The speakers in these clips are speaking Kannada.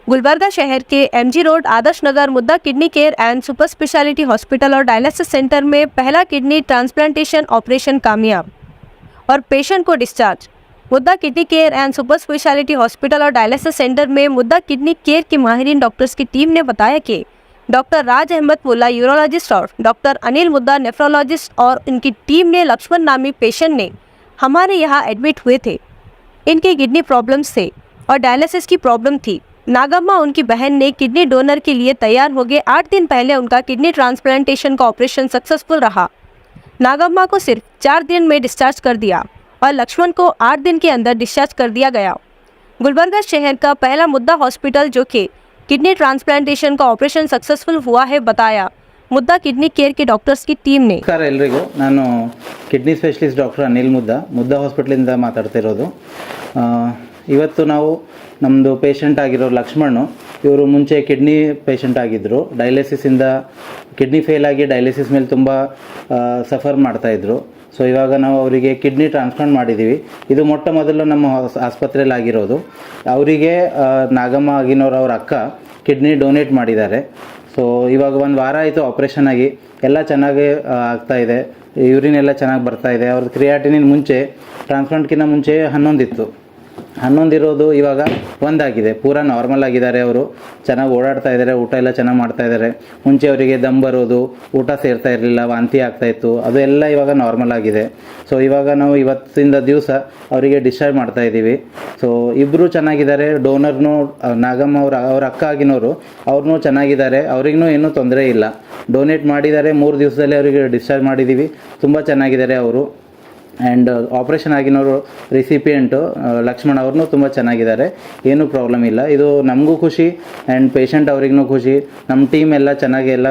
गुलबर्गा शहर के एमजी रोड आदर्श नगर मुद्दा kidney care and super speciality hospital और डायलिसिस सेंटर में पहला किडनी ट्रांसप्लांटेशन ऑपरेशन कामयाब और पेशेंट को डिस्चार्ज। मुद्दा kidney care and super speciality hospital और डायलिसिस सेंटर में मुद्दा किडनी केयर की माहिरीन डॉक्टर्स की टीम ने बताया कि डॉक्टर राज अहमद मुल्ला यूरोलॉजिस्ट और डॉक्टर अनिल मुद्दा नेफ्रोलॉजिस्ट और इनकी टीम ने लक्ष्मण नामी पेशेंट ने हमारे यहाँ एडमिट हुए थे। इनकी किडनी प्रॉब्लम्स थे और डायलिसिस की प्रॉब्लम थी। नागम्मा उनकी बहन ने किडनी डोनर के लिए तैयार हो गए। 8 दिन पहले उनका किडनी ट्रांसप्लांटेशन का ऑपरेशन सक्सेसफुल रहा। नागम्मा को सिर्फ 4 दिन में डिस्चार्ज कर दिया और लक्ष्मण को 8 दिन के अंदर डिस्चार्ज कर दिया गया। गुलबर्गा शहर का पहला मुद्दा हॉस्पिटल जो कि किडनी ट्रांसप्लांटेशन का ऑपरेशन सक्सेसफुल हुआ है, बताया मुद्दा किडनी केयर के डॉक्टर्स की टीम ने। ನಮಸ್ಕಾರ ಎಲ್ಲರಿಗೂ, ನಾನು ಕಿಡ್ನಿ ಸ್ಪೆಷಲಿಸ್ಟ್ ಡಾಕ್ಟರ್ ಅನಿಲ್ ಮುದ್ದ ಹಾಸ್ಪಿಟಲಿಂದ ಮಾತಾಡ್ತಿರೋದು. ಇವತ್ತು ನಾವು ನಮ್ಮದು ಪೇಷಂಟ್ ಆಗಿರೋ ಲಕ್ಷ್ಮಣ್, ಇವರು ಮುಂಚೆ ಕಿಡ್ನಿ ಪೇಷಂಟ್ ಆಗಿದ್ದರು. ಡಯಾಲಿಸಿಸಿಂದ ಕಿಡ್ನಿ ಫೇಲ್ ಆಗಿ ಡಯಾಲಿಸಿಸ್ ಮೇಲೆ ತುಂಬ ಸಫರ್ ಮಾಡ್ತಾಯಿದ್ರು. ಸೊ ಇವಾಗ ನಾವು ಅವರಿಗೆ ಕಿಡ್ನಿ ಟ್ರಾನ್ಸ್ಪ್ಲಾಂಟ್ ಮಾಡಿದ್ದೀವಿ. ಇದು ಮೊಟ್ಟ ಮೊದಲು ನಮ್ಮ ಆಸ್ಪತ್ರೆಯಲ್ಲಿ ಆಗಿರೋದು. ಅವರಿಗೆ ನಾಗಮ್ಮ ಆಗಿನವ್ರು ಅವ್ರ ಅಕ್ಕ ಕಿಡ್ನಿ ಡೊನೇಟ್ ಮಾಡಿದ್ದಾರೆ. ಸೊ ಇವಾಗ 1 ವಾರ ಆಯಿತು ಆಪ್ರೇಷನ್ ಆಗಿ, ಎಲ್ಲ ಚೆನ್ನಾಗಿ ಆಗ್ತಾಯಿದೆ. ಯೂರಿನ್ ಎಲ್ಲ ಚೆನ್ನಾಗಿ ಬರ್ತಾಯಿದೆ. ಅವ್ರದ್ದು ಕ್ರಿಯಾಟಿನಿನ್ ಮುಂಚೆ ಟ್ರಾನ್ಸ್ಪ್ಲಾಂಟ್ಗಿಂತ ಮುಂಚೆ 11 ಇತ್ತು. 11 ಇರೋದು ಇವಾಗ 1 ಆಗಿದೆ. ಪೂರಾ ನಾರ್ಮಲ್ ಆಗಿದ್ದಾರೆ. ಅವರು ಚೆನ್ನಾಗಿ ಓಡಾಡ್ತಾ ಇದ್ದಾರೆ, ಊಟ ಎಲ್ಲ ಚೆನ್ನಾಗಿ ಮಾಡ್ತಾಯಿದ್ದಾರೆ. ಮುಂಚೆ ಅವರಿಗೆ ದಮ್ ಬರೋದು, ಊಟ ಸೇರ್ತಾ ಇರಲಿಲ್ಲ, ವಾಂತಿ ಆಗ್ತಾಯಿತ್ತು, ಅದು ಎಲ್ಲ ಇವಾಗ ನಾರ್ಮಲ್ ಆಗಿದೆ. ಸೊ ಇವಾಗ ನಾವು ಇವತ್ತಿಂದ ದಿವಸ ಅವರಿಗೆ ಡಿಸ್ಚಾರ್ಜ್ ಮಾಡ್ತಾಯಿದ್ದೀವಿ. ಸೊ ಇಬ್ಬರು ಚೆನ್ನಾಗಿದ್ದಾರೆ. ಡೋನರ್ನು ನಾಗಮ್ಮ ಅವ್ರ ಅಕ್ಕ ಆಗಿನವರು ಅವ್ರನ್ನೂ ಚೆನ್ನಾಗಿದ್ದಾರೆ. ಅವ್ರಿಗೂ ಏನೂ ತೊಂದರೆ ಇಲ್ಲ. ಡೊನೇಟ್ ಮಾಡಿದ್ದಾರೆ. 3 ದಿವಸದಲ್ಲಿ ಅವರಿಗೆ ಡಿಸ್ಚಾರ್ಜ್ ಮಾಡಿದ್ದೀವಿ. ತುಂಬ ಚೆನ್ನಾಗಿದ್ದಾರೆ ಅವರು. ಆ್ಯಂಡ್ ಆಪ್ರೇಷನ್ ಆಗಿನವರು ರಿಸಿಪಿಯೆಂಟು ಲಕ್ಷ್ಮಣ್ ಅವ್ರನ್ನೂ ತುಂಬ ಚೆನ್ನಾಗಿದ್ದಾರೆ. ಏನೂ ಪ್ರಾಬ್ಲಮ್ ಇಲ್ಲ. ಇದು ನಮಗೂ ಖುಷಿ ಆ್ಯಂಡ್ ಪೇಷಂಟ್ ಅವ್ರಿಗೂ ಖುಷಿ. ನಮ್ಮ ಟೀಮ್ ಎಲ್ಲ ಚೆನ್ನಾಗಿ ಎಲ್ಲ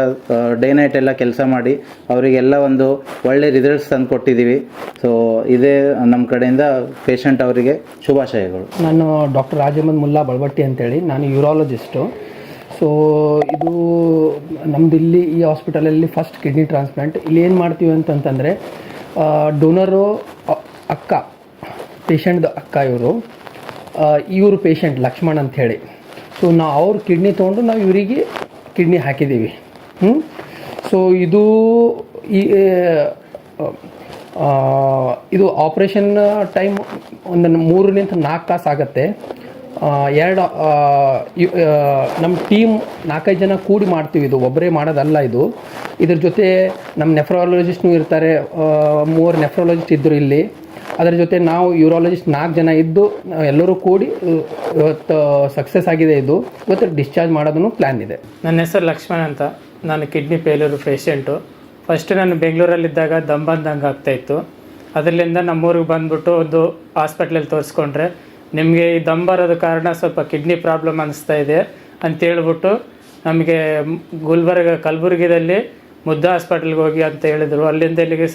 ಡೇ ನೈಟ್ ಎಲ್ಲ ಕೆಲಸ ಮಾಡಿ ಅವರಿಗೆಲ್ಲ ಒಂದು ಒಳ್ಳೆ ರಿಸಲ್ಟ್ಸ್ ತಂದು ಕೊಟ್ಟಿದ್ದೀವಿ. ಸೊ ಇದೇ ನಮ್ಮ ಕಡೆಯಿಂದ ಪೇಷಂಟ್ ಅವರಿಗೆ ಶುಭಾಶಯಗಳು. ನಾನು ಡಾಕ್ಟರ್ ರಾಜ್ ಅಹಮದ್ ಮುಲ್ಲಾ ಬಳಬಟ್ಟಿ ಅಂತೇಳಿ, ನಾನು ಯೂರಾಲಜಿಸ್ಟು. ಸೊ ಇದು ನಮ್ಮದು ಇಲ್ಲಿ ಈ ಹಾಸ್ಪಿಟಲಲ್ಲಿ ಫಸ್ಟ್ ಕಿಡ್ನಿ ಟ್ರಾನ್ಸ್ಪ್ಲಾಂಟ್. ಇಲ್ಲಿ ಏನು ಮಾಡ್ತೀವಿ ಅಂತಂತಂದರೆ, ಡೋನರು ಅಕ್ಕ, ಪೇಷಂಟ್ದು ಅಕ್ಕ ಇವರು ಪೇಷಂಟ್ ಲಕ್ಷ್ಮಣ್ ಅಂಥೇಳಿ. ಸೊ ನಾವು ಅವ್ರ ಕಿಡ್ನಿ ತೊಗೊಂಡು ನಾವು ಇವರಿಗೆ ಕಿಡ್ನಿ ಹಾಕಿದ್ದೀವಿ. ಸೊ ಇದು ಆಪ್ರೇಷನ್ ಟೈಮ್ ಒಂದು 3-4 ತಾಸು ಆಗುತ್ತೆ. ನಮ್ಮ ಟೀಮ್ 4-5 ಜನ ಕೂಡಿ ಮಾಡ್ತೀವಿ. ಇದು ಒಬ್ಬರೇ ಮಾಡೋದಲ್ಲ. ಇದ್ರ ಜೊತೆ ನಮ್ಮ ನೆಫ್ರಾಲಜಿಸ್ಟ್ನೂ ಇರ್ತಾರೆ. 3 ನೆಫ್ರಾಲಜಿಸ್ಟ್ ಇದ್ದರು ಇಲ್ಲಿ. ಅದರ ಜೊತೆ ನಾವು ಯೂರಾಲಜಿಸ್ಟ್ 4 ಜನ ಇದ್ದು ಎಲ್ಲರೂ ಕೂಡಿ ಇವತ್ತು ಸಕ್ಸಸ್ ಆಗಿದೆ. ಇವತ್ತು ಡಿಸ್ಚಾರ್ಜ್ ಮಾಡೋದನ್ನು ಪ್ಲ್ಯಾನ್ ಇದೆ. ನನ್ನ ಹೆಸರು ಲಕ್ಷ್ಮಣ್ ಅಂತ. ನಾನು ಕಿಡ್ನಿ ಫೇಲ್ಯೂರ್ ಪೇಷೆಂಟು. ಫಸ್ಟ್ ನಾನು ಬೆಂಗಳೂರಲ್ಲಿದ್ದಾಗ ದಮ್ ಬಂದಂಗೆ ಆಗ್ತಾಯಿತ್ತು. ಅದರಿಂದ ನಮ್ಮೂರಿಗೆ ಬಂದುಬಿಟ್ಟು ಒಂದು ಹಾಸ್ಪಿಟ್ಲಲ್ಲಿ ತೋರಿಸ್ಕೊಂಡ್ರೆ, ನಿಮಗೆ ಈ ದಮ್ ಬರೋದು ಕಾರಣ ಸ್ವಲ್ಪ ಕಿಡ್ನಿ ಪ್ರಾಬ್ಲಮ್ ಅನ್ನಿಸ್ತಾ ಇದೆ ಅಂತೇಳ್ಬಿಟ್ಟು ನಮಗೆ ಕಲಬುರಗಿದಲ್ಲಿ ಮುದ್ದ ಹಾಸ್ಪಿಟಲ್ಗೆ ಹೋಗಿ ಅಂತ ಹೇಳಿದರು. ಅಲ್ಲಿಂದ ಇಲ್ಲಿಗೆ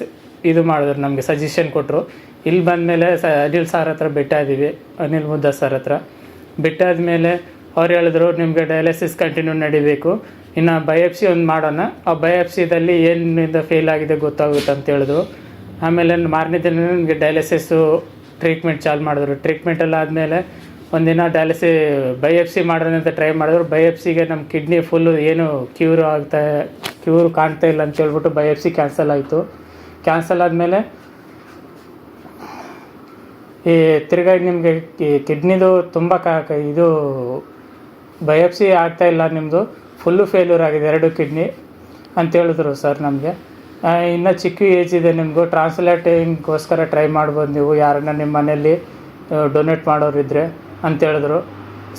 ಇದು ಮಾಡಿದ್ರು, ನಮಗೆ ಸಜೆಷನ್ ಕೊಟ್ಟರು. ಇಲ್ಲಿ ಬಂದಮೇಲೆ ಅನಿಲ್ ಸರ್ ಹತ್ರ ಬಿಟ್ಟಾದೀವಿ, ಅನಿಲ್ ಮುದ್ದ ಸರ್ ಹತ್ರ ಬಿಟ್ಟಾದಮೇಲೆ ಅವ್ರು ಹೇಳಿದ್ರು, ನಿಮಗೆ ಡಯಾಲಿಸಿಸ್ ಕಂಟಿನ್ಯೂ ನಡಿಬೇಕು, ಇನ್ನು ಬಯೋಪ್ಸಿ ಒಂದು ಮಾಡೋಣ, ಆ ಬಯೋಪ್ಸಿದಲ್ಲಿ ಏನಿಂದ ಫೇಲ್ ಆಗಿದೆ ಗೊತ್ತಾಗುತ್ತೆ ಅಂತ ಹೇಳಿದ್ರು. ಆಮೇಲೆ ಮಾರನೇ ದಿನ ನನಗೆ ಡಯಾಲಿಸಿಸ್ಸು ಟ್ರೀಟ್ಮೆಂಟ್ ಚಾಲು ಮಾಡಿದ್ರು. ಟ್ರೀಟ್ಮೆಂಟೆಲ್ಲ ಆದಮೇಲೆ ಒಂದಿನ ಬಯೋಪ್ಸಿ ಮಾಡೋಣ ಅಂತ ಟ್ರೈ ಮಾಡಿದ್ರು. ಬಯೋಪ್ಸಿಗೆ ನಮ್ಮ ಕಿಡ್ನಿ ಫುಲ್ಲು ಏನು ಕ್ಯೂರ್ ಕಾಣ್ತಾ ಇಲ್ಲ ಅಂತ ಹೇಳ್ಬಿಟ್ಟು ಬಯೋಪ್ಸಿ ಕ್ಯಾನ್ಸಲ್ ಆಯಿತು. ಕ್ಯಾನ್ಸಲ್ ಆದಮೇಲೆ ಈ ತಿರ್ಗಾ ನಿಮಗೆ ಕಿಡ್ನಿದು ತುಂಬ ಇದು ಬಯೋಪ್ಸಿ ಆಗ್ತಾಯಿಲ್ಲ, ನಿಮ್ಮದು ಫುಲ್ಲು ಫೇಲ್ಯೂರ್ ಆಗಿದೆ 2 ಕಿಡ್ನಿ ಅಂತ ಹೇಳಿದ್ರು ಸರ್ ನಮಗೆ. ಇನ್ನೂ ಚಿಕ್ಕ ಏಜ್ ಇದೆ ನಿಮಗೂ, ಟ್ರಾನ್ಸ್ಪ್ಲಾಂಟಿಂಗ್ಗೋಸ್ಕರ ಟ್ರೈ ಮಾಡ್ಬೋದು ನೀವು, ಯಾರನ್ನ ನಿಮ್ಮ ಮನೆಯಲ್ಲಿ ಡೊನೇಟ್ ಮಾಡೋರಿದ್ದರೆ ಅಂತ ಹೇಳಿದ್ರು.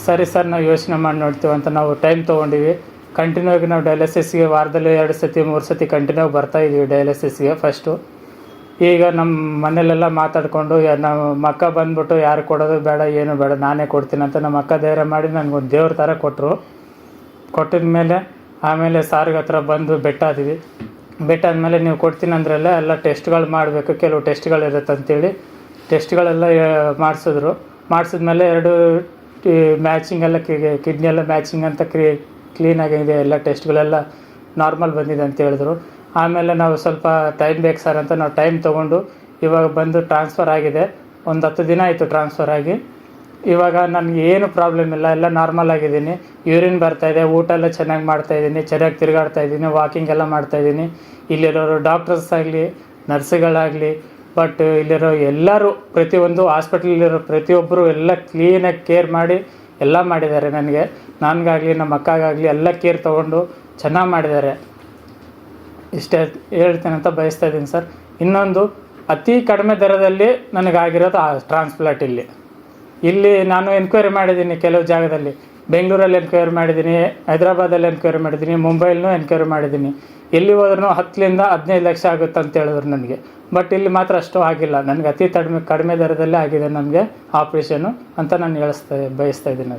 ಸರಿ ಸರ್, ನಾವು ಯೋಚನೆ ಮಾಡಿ ನೋಡ್ತೀವಿ ಅಂತ ನಾವು ಟೈಮ್ ತೊಗೊಂಡಿವಿ. ಕಂಟಿನ್ಯೂ ಆಗಿ ನಾವು ಡಯಾಲಿಸಿಸ್ಗೆ ವಾರದಲ್ಲಿ 2 ಸತಿ 3 ಸತಿ ಕಂಟಿನ್ಯೂ ಬರ್ತಾಯಿದ್ದೀವಿ ಡಯಾಲಿಸಿಸ್ಗೆ ಫಸ್ಟು. ಈಗ ನಮ್ಮ ಮನೇಲೆಲ್ಲ ಮಾತಾಡಿಕೊಂಡು ನಮ್ಮ ಅಕ್ಕ ಬಂದುಬಿಟ್ಟು ಯಾರು ಕೊಡೋದು ಬೇಡ, ಏನು ಬೇಡ, ನಾನೇ ಕೊಡ್ತೀನಿ ಅಂತ ನಮ್ಮ ಅಕ್ಕ ಧೈರ್ಯ ಮಾಡಿ ನನಗೊಂದು ದೇವ್ರ ಥರ ಕೊಟ್ಟರು. ಕೊಟ್ಟಿದ ಮೇಲೆ ಆಮೇಲೆ ಸಾರ್ಗೆ ಹತ್ರ ಬಂದು ಬೆಟ್ಟಾದ್ವಿ. ಬೆಟ್ಟಾದ್ಮೇಲೆ ನೀವು ಕೊಡ್ತೀನಿ ಅಂದ್ರಲ್ಲ, ಎಲ್ಲ ಟೆಸ್ಟ್ಗಳು ಮಾಡಬೇಕು, ಕೆಲವು ಟೆಸ್ಟ್ಗಳಿರುತ್ತೆ ಅಂತೇಳಿ ಟೆಸ್ಟ್ಗಳೆಲ್ಲ ಮಾಡಿಸಿದ್ರು. ಮಾಡಿಸಿದ್ಮೇಲೆ 2 ಮ್ಯಾಚಿಂಗ್ ಎಲ್ಲ ಕಿಡ್ನಿ ಎಲ್ಲ ಮ್ಯಾಚಿಂಗ್ ಅಂತ ಕ್ಲೀನಾಗಿದೆ, ಎಲ್ಲ ಟೆಸ್ಟ್ಗಳೆಲ್ಲ ನಾರ್ಮಲ್ ಬಂದಿದೆ ಅಂತ ಹೇಳಿದ್ರು. ಆಮೇಲೆ ನಾವು ಸ್ವಲ್ಪ ಟೈಮ್ ಬೇಕು ಸರ್ ಅಂತ ನಾವು ಟೈಮ್ ತೊಗೊಂಡು ಇವಾಗ ಬಂದು ಟ್ರಾನ್ಸ್ಫರ್ ಆಗಿದೆ. ಒಂದು 10 ದಿನ ಆಯಿತು ಟ್ರಾನ್ಸ್ಫರ್ ಆಗಿ. ಇವಾಗ ನನಗೆ ಏನು ಪ್ರಾಬ್ಲಮ್ ಇಲ್ಲ, ಎಲ್ಲ ನಾರ್ಮಲ್ ಆಗಿದ್ದೀನಿ. ಯೂರಿನ್ ಬರ್ತಾಯಿದೆ, ಊಟ ಎಲ್ಲ ಚೆನ್ನಾಗಿ ಮಾಡ್ತಾಯಿದ್ದೀನಿ, ಚೆನ್ನಾಗಿ ತಿರುಗಾಡ್ತಾ ಇದ್ದೀನಿ, ವಾಕಿಂಗ್ ಎಲ್ಲ ಮಾಡ್ತಾಯಿದ್ದೀನಿ. ಇಲ್ಲಿರೋರು ಡಾಕ್ಟರ್ಸ್ ಆಗಲಿ, ನರ್ಸ್ಗಳಾಗಲಿ, ಬಟ್ ಇಲ್ಲಿರೋ ಎಲ್ಲರೂ ಪ್ರತಿಯೊಂದು ಹಾಸ್ಪಿಟ್ಲಲ್ಲಿರೋ ಪ್ರತಿಯೊಬ್ಬರು ಎಲ್ಲ ಕ್ಲೀನಾಗಿ ಕೇರ್ ಮಾಡಿ ಎಲ್ಲ ಮಾಡಿದ್ದಾರೆ. ನನಗಾಗಲಿ ನಮ್ಮ ಅಕ್ಕಗಾಗಲಿ ಎಲ್ಲ ಕೇರ್ ತೊಗೊಂಡು ಚೆನ್ನಾಗಿ ಮಾಡಿದ್ದಾರೆ. ಇಷ್ಟೇ ಹೇಳ್ತೇನೆ ಅಂತ ಬಯಸ್ತಾ ಇದ್ದೀನಿ ಸರ್. ಇನ್ನೊಂದು, ಅತಿ ಕಡಿಮೆ ದರದಲ್ಲಿ ನನಗಾಗಿರೋದು ಟ್ರಾನ್ಸ್ಪ್ಲಾಂಟ್. ಇಲ್ಲಿ ನಾನು ಎನ್ಕ್ವೈರಿ ಮಾಡಿದ್ದೀನಿ, ಕೆಲವು ಜಾಗದಲ್ಲಿ ಬೆಂಗಳೂರಲ್ಲಿ ಎನ್ಕ್ವೈರಿ ಮಾಡಿದ್ದೀನಿ, ಹೈದ್ರಾಬಾದಲ್ಲಿ ಎನ್ಕ್ವೈರಿ ಮಾಡಿದ್ದೀನಿ, ಮುಂಬೈಲೂ ಎನ್ಕ್ವೈರಿ ಮಾಡಿದ್ದೀನಿ. ಎಲ್ಲಿ ಹೋದ್ರೂ 10-15 ಲಕ್ಷ ಆಗುತ್ತೆ ಅಂತ ಹೇಳಿದ್ರು ನನಗೆ. ಬಟ್ ಇಲ್ಲಿ ಮಾತ್ರ ಅಷ್ಟು ಆಗಿಲ್ಲ. ನನಗೆ ಅತಿ ಕಡಿಮೆ ದರದಲ್ಲೇ ಆಗಿದೆ ನನಗೆ ಆಪ್ರೇಷನ್ನು ಅಂತ ನಾನು ಬಯಸ್ತಾ ಇದ್ದೀನಿ ಅಷ್ಟೇ.